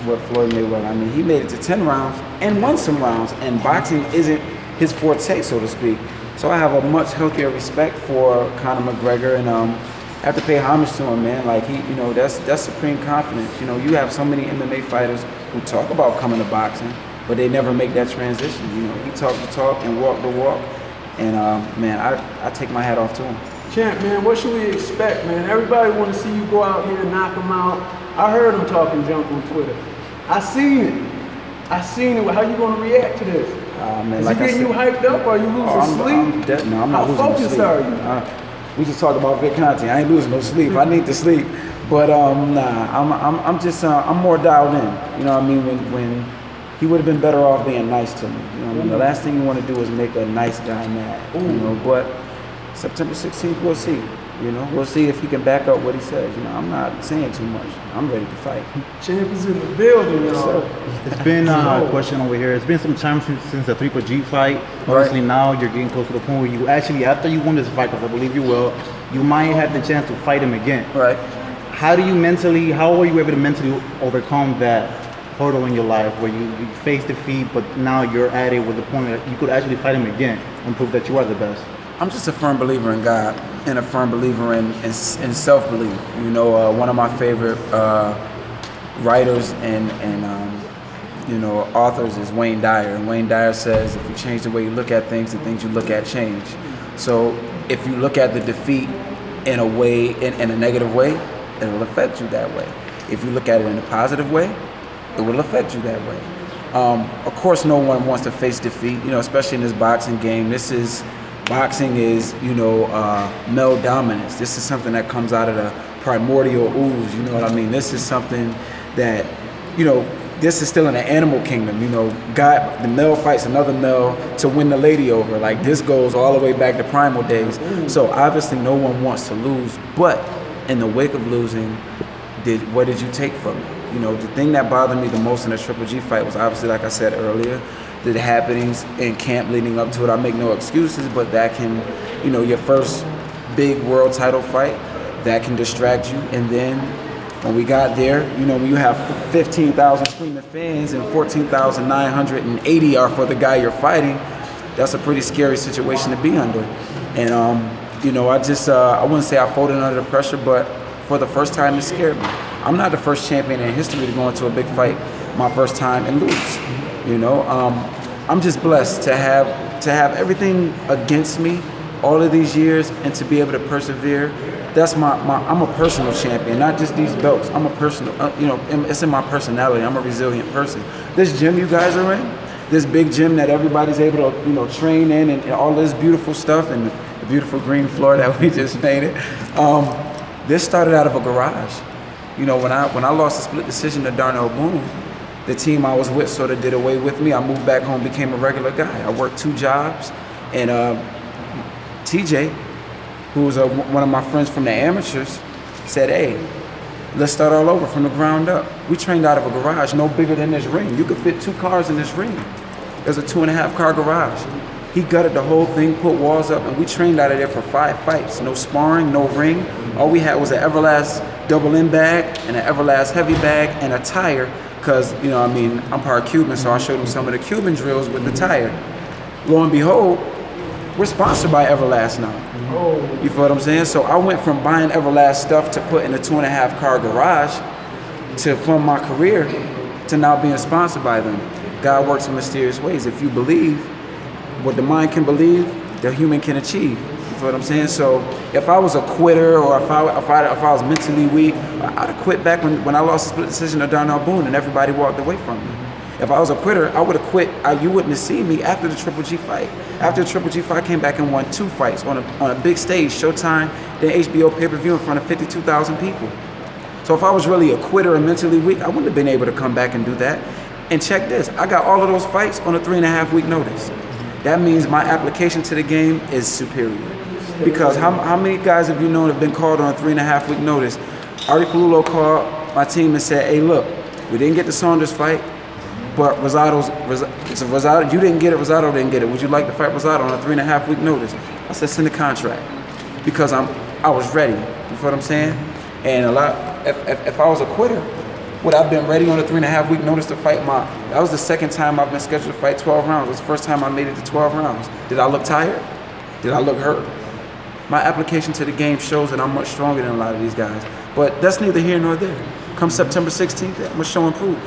what Floyd Mayweather. I mean, he made it to 10 rounds and won some rounds, and boxing isn't his forte, so to speak. So I have a much healthier respect for Conor McGregor, and I have to pay homage to him, man. Like, he, you know, that's supreme confidence. You know, you have so many MMA fighters who talk about coming to boxing, but they never make that transition. You know, he talked the talk and walked the walk, and man, I take my hat off to him. Champ, man, what should we expect, man? Everybody want to see you go out here and knock them out. I heard him talking junk on Twitter. I seen it. How you gonna react to this? Man, Is like he getting you hyped up, or are you losing sleep? No, I'm not losing How focused sleep. are you? We just talked about Vic Conti. I ain't losing no sleep. I need to sleep, but nah, I'm just I'm more dialed in. You know what I mean? When he would have been better off being nice to me. You know what I mean? The last thing you want to do is make a nice guy mad. You know, but September 16th, we'll see. You know, we'll see if he can back up what he says. You know, I'm not saying too much. I'm ready to fight. Champ is in the building, y'all. It's been a question over here. It's been some time since the Triple G fight. Obviously, now you're getting close to the point where you actually, after you won this fight, because I believe you will, you might have the chance to fight him again. Right. How were you able to mentally overcome that hurdle in your life where you face defeat, but now you're at it with the point that you could actually fight him again and prove that you are the best? I'm just a firm believer in God and a firm believer in self-belief. You know, one of my favorite writers and you know, authors is Wayne Dyer. And Wayne Dyer says, if you change the way you look at things, the things you look at change. So if you look at the defeat in a way, in a negative way, it will affect you that way. If you look at it in a positive way, it will affect you that way. Of course, no one wants to face defeat, you know, especially in this boxing game. Boxing is, you know, male dominance. This is something that comes out of the primordial ooze, you know what I mean? This is something that, you know, this is still in the animal kingdom, you know. The male fights another male to win the lady over. Like, this goes all the way back to primal days. So obviously no one wants to lose, but in the wake of losing, what did you take from it? You know, the thing that bothered me the most in the Triple G fight was obviously, like I said earlier, the happenings in camp leading up to it. I make no excuses, but that can, you know, your first big world title fight, that can distract you. And then when we got there, you know, when you have 15,000 screaming fans and 14,980 are for the guy you're fighting, that's a pretty scary situation to be under. And, you know, I wouldn't say I folded under the pressure, but for the first time, it scared me. I'm not the first champion in history to go into a big fight my first time and lose. You know, I'm just blessed to have everything against me all of these years and to be able to persevere. That's I'm a personal champion, not just these belts. I'm a personal, you know, it's in my personality. I'm a resilient person. This gym you guys are in, this big gym that everybody's able to, you know, train in, and all this beautiful stuff, and the beautiful green floor that we just painted. This started out of a garage. You know, when I lost a split decision to Darnell Boone, the team I was with sort of did away with me. I moved back home, became a regular guy. I worked 2 jobs, and TJ, who was one of my friends from the amateurs, said, hey, let's start all over from the ground up. We trained out of a garage no bigger than this ring. You could fit 2 cars in this ring. There's a 2.5 car garage. He gutted the whole thing, put walls up, and we trained out of there for 5 fights. No sparring, no ring. All we had was an Everlast double in bag and an Everlast heavy bag and a tire, because, you know, I mean, I'm part Cuban, so I showed him some of the Cuban drills with the tire. Lo and behold, we're sponsored by Everlast now. You feel what I'm saying? So I went from buying Everlast stuff to put in a 2.5 car garage to fund my career to now being sponsored by them. God works in mysterious ways. If you believe what the mind can believe, the human can achieve. You feel what I'm saying? So if I was a quitter, or if I was mentally weak, I'd have quit back when I lost the split decision to Darnell Boone and everybody walked away from me. If I was a quitter, I would have quit. You wouldn't have seen me after the Triple G fight. After the Triple G fight, I came back and won 2 fights on a big stage, Showtime, then HBO pay-per-view in front of 52,000 people. So if I was really a quitter and mentally weak, I wouldn't have been able to come back and do that. And check this, I got all of those fights on a 3.5 week notice. That means my application to the game is superior. Because how many guys have you known have been called on a 3.5 week notice? Artie Palulo called my team and said, hey, look, we didn't get the Saunders fight, but Rosado, you didn't get it, Rosado didn't get it. Would you like to fight Rosado on a 3.5 week notice? I said, send the contract. Because I was ready, you feel what I'm saying? And if I was a quitter, Would I've been ready on a 3.5 week notice to fight that was the second time I've been scheduled to fight 12 rounds. It was the first time I made it to 12 rounds. Did I look tired? Did I look hurt? My application to the game shows that I'm much stronger than a lot of these guys. But that's neither here nor there. Come September 16th, I'm gonna show and prove.